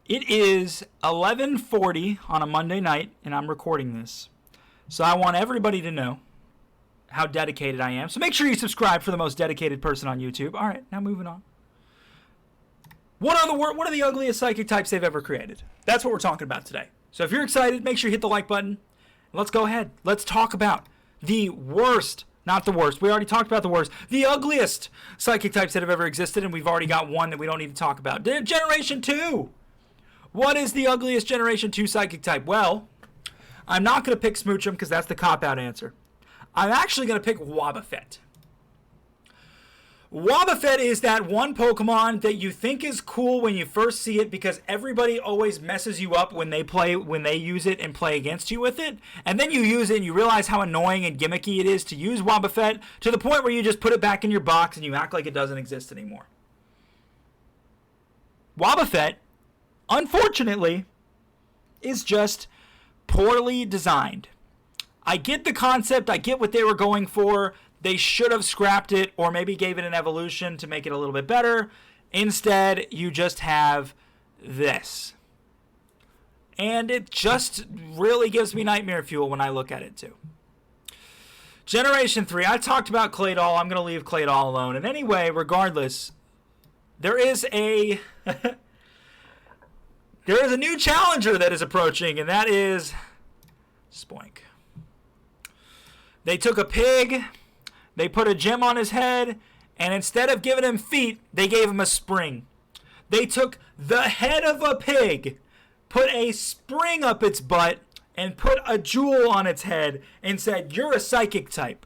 It is 11:40 on a Monday night, and I'm recording this. So I want everybody to know how dedicated I am. So make sure you subscribe for the most dedicated person on YouTube. All right, now moving on. What are the ugliest psychic types they've ever created? That's what we're talking about today. So if you're excited, make sure you hit the like button. Let's go ahead. Let's talk about the worst, not the worst. We already talked about the worst. The ugliest psychic types that have ever existed, and we've already got one that we don't need to talk about. Generation 2. What is the ugliest Generation 2 psychic type? Well, I'm not going to pick Smoochum because that's the cop-out answer. I'm actually going to pick Wobbuffet. Wobbuffet is that one Pokemon that you think is cool when you first see it because everybody always messes you up when they use it and play against you with it. And then you use it and you realize how annoying and gimmicky it is to use Wobbuffet to the point where you just put it back in your box and you act like it doesn't exist anymore. Wobbuffet, unfortunately, is just poorly designed. I get the concept. I get what they were going for. They should have scrapped it or maybe gave it an evolution to make it a little bit better. Instead, you just have this. And it just really gives me nightmare fuel when I look at it too. Generation 3. I talked about Claydol. I'm going to leave Claydol alone. And anyway, regardless, there is a new challenger that is approaching, and that is Spoink. They took a pig, they put a gem on his head, and instead of giving him feet, they gave him a spring. They took the head of a pig, put a spring up its butt, and put a jewel on its head, and said, "You're a psychic type."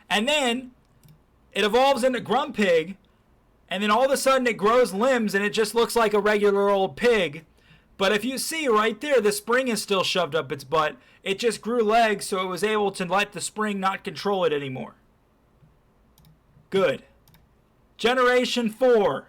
And then it evolves into Grumpig, and then all of a sudden it grows limbs, and it just looks like a regular old pig. But if you see right there, the spring is still shoved up its butt. It just grew legs, so it was able to let the spring not control it anymore. Good. Generation 4.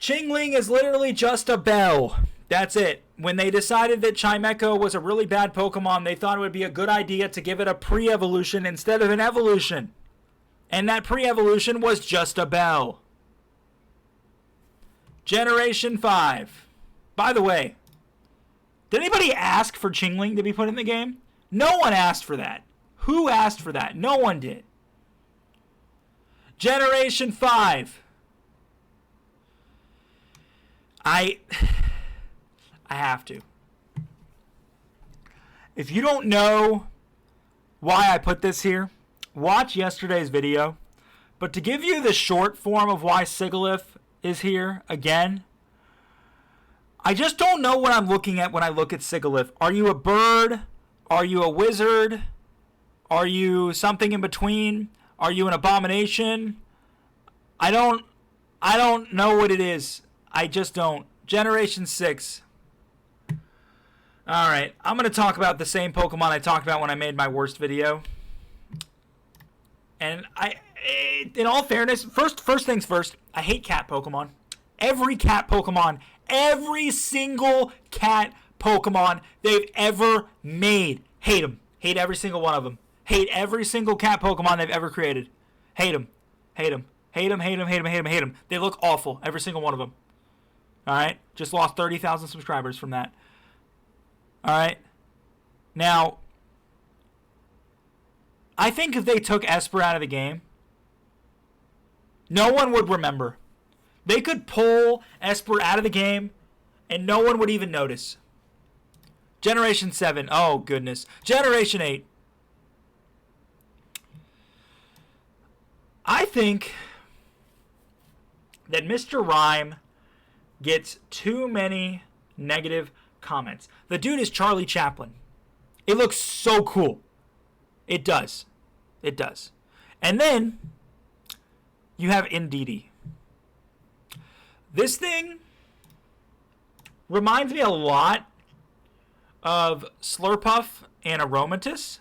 Chingling is literally just a bell. That's it. When they decided that Chimecho was a really bad Pokemon, they thought it would be a good idea to give it a pre-evolution instead of an evolution. And that pre-evolution was just a bell. Generation 5. By the way, did anybody ask for Chingling to be put in the game? No one asked for that. Who asked for that? No one did. Generation 5. I have to. If you don't know why I put this here, watch yesterday's video. But to give you the short form of why Sigilyph is here again, I just don't know what I'm looking at when I look at Sigilyph. Are you a bird? Are you a wizard? Are you something in between? Are you an abomination? I don't know what it is. I just don't. Generation 6. Alright, I'm going to talk about the same Pokemon I talked about when I made my worst video. And in all fairness, first things first, I hate cat Pokemon. Every cat Pokemon, every single cat Pokemon they've ever made. Hate them. Hate every single one of them. Hate every single cat Pokemon they've ever created. Hate them. Hate them. Hate them, hate them, hate them, hate them, hate them. They look awful, every single one of them. Alright? Just lost 30,000 subscribers from that. Alright? Now, I think if they took Esper out of the game, no one would remember. They could pull Esper out of the game, and no one would even notice. Generation 7. Oh, goodness. Generation 8. I think that Mr. Rhyme gets too many negative comments. The dude is Charlie Chaplin. It looks so cool. It does. It does. And then you have Indeedee. This thing reminds me a lot of Slurpuff and Aromatisse.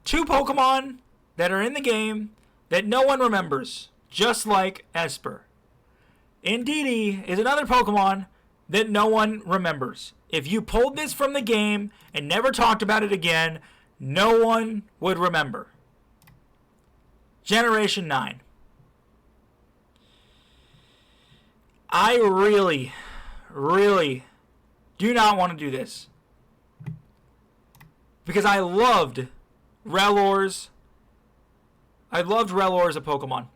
Two Pokemon that are in the game that no one remembers, just like Esper. Indeedee is another Pokemon that no one remembers. If you pulled this from the game and never talked about it again, no one would remember. Generation 9. I really, really do not want to do this. Because I loved Rellors. I loved Rellor as a Pokemon.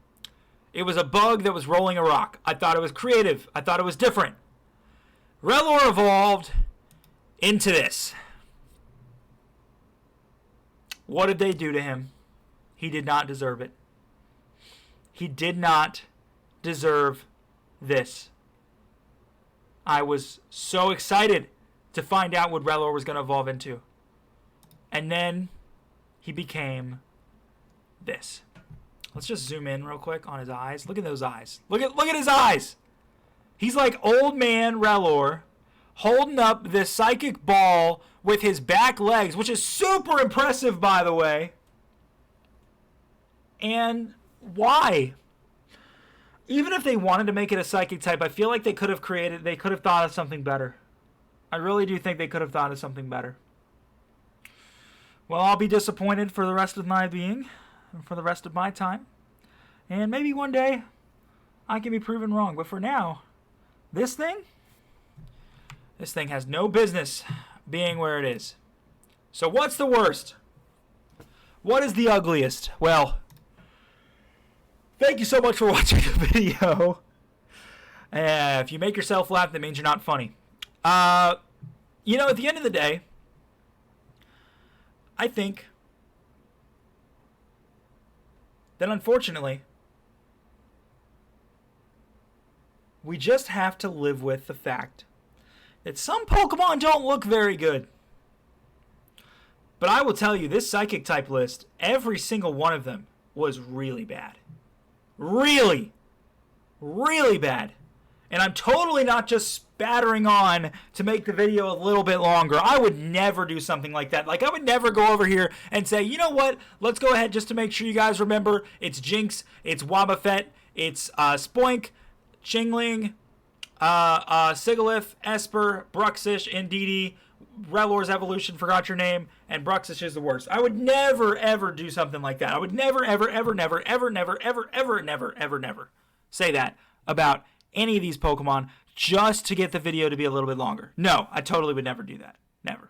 It was a bug that was rolling a rock. I thought it was creative. I thought it was different. Rellor evolved into this. What did they do to him? He did not deserve it. He did not deserve this. I was so excited to find out what Rellor was going to evolve into. And then he became this. Let's just zoom in real quick on his eyes. Look at those eyes. Look at his eyes. He's like old man Rellor holding up this psychic ball with his back legs, which is super impressive, by the way. And why? Even if they wanted to make it a psychic type, I feel like they could have thought of something better. I really do think they could have thought of something better. Well, I'll be disappointed for the rest of my being, for the rest of my time. And maybe one day I can be proven wrong. But for now, this thing has no business being where it is. So what's the worst? What is the ugliest? Well, thank you so much for watching the video. If you make yourself laugh, that means you're not funny. At the end of the day, I think that unfortunately, we just have to live with the fact that some Pokemon don't look very good. But I will tell you, this Psychic type list, every single one of them was really bad. Really, really bad. And I'm totally not just spattering on to make the video a little bit longer. I would never do something like that. Like, I would never go over here and say, you know what, let's go ahead just to make sure you guys remember, it's Jinx, it's Wobbuffet, it's Spoink, Chingling, Sigilyph, Esper, Bruxish, Indeedee, Rellor's Evolution, forgot your name, and Bruxish is the worst. I would never, ever do something like that. I would never, ever, ever, never, ever, never, ever, ever, never, ever, never say that about any of these Pokemon just to get the video to be a little bit longer. No, I totally would never do that. Never.